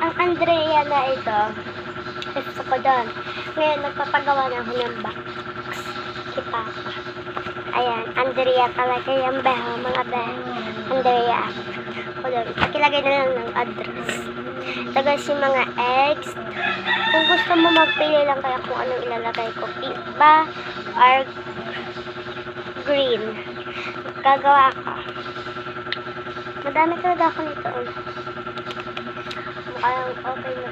ang Andrea na ito, gusto ko doon. Ngayon, nagpapagawa na ako ng box. Si Papa. Ayan, Andrea talaga yung beho, mga beho. Andrea. Ako doon. Pakilagay na lang ng address. Ito guys, yung mga eggs. Kung gusto mo, magpili lang kayo kung anong ilalagay ko. Pink ba? Or green. Gagawa ako. Madami talaga ako nito. Mukhang okay na.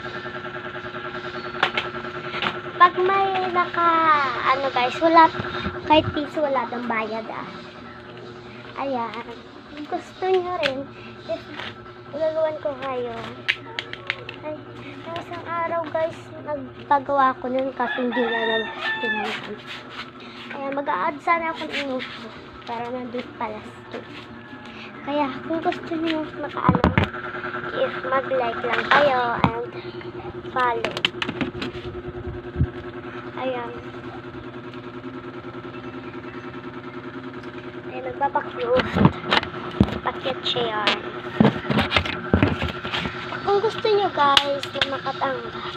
Pag may ano guys, wala, kahit piso wala ng bayad Ayan. Kung gusto nyo rin, if gagawan ko kayo. Ay, yung isang araw guys, nagpagawa ko nun kasi hindi na lang tinanong. Kaya mag-a-add sana ako ng info para nandun pala Kaya kung gusto nyo makaano, if mag-like lang kayo and follow. Ayan. Ay, magpapakyut. Pakyut siya yan. Kung gusto nyo guys na makatanggal,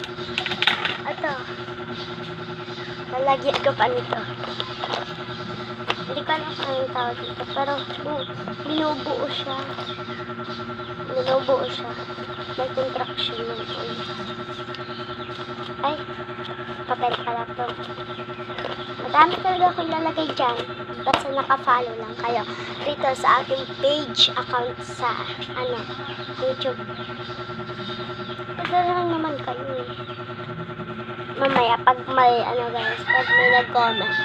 ito. Lalagyan ko pa nito. Hindi ko alam kung yung tawag dito. Pero binubuo siya. Binubuo siya. May contraction ng Ay, papel pala to. Madami talaga akong lalagay dyan. Basta naka-follow lang kayo dito sa aking page account sa YouTube. Pagdala lang naman kayo Mamaya pag may guys, pag may nag-comment.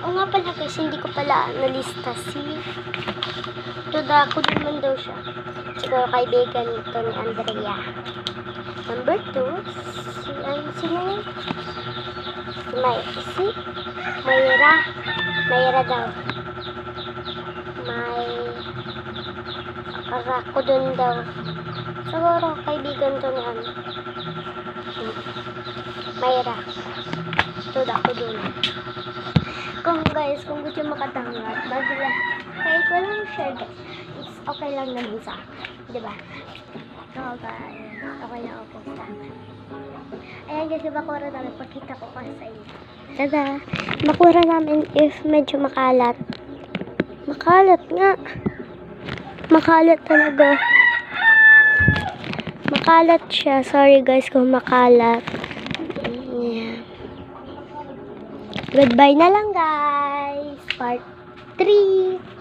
O nga pala guys, hindi ko pala nalista si Tuda ko naman daw siya. Siguro kaibigan ito ni Andrea. Number 2, sino yun? Si Mayra daw. Ako dun daw. Siguro kaibigan to ni Mayra. Tuda ko dun. Kung gusto makatanggal, bagla. Kahit walang share guys, it's okay lang naman sa akin. Diba? So guys, okay lang ako sa akin. Ayan guys, bakura namin. Pagkita ko kasi sa inyo. Tada! Bakura namin if medyo makalat. Makalat nga. Makalat talaga. Makalat siya. Sorry guys kung makalat. Yeah. Goodbye na lang guys. Part 3.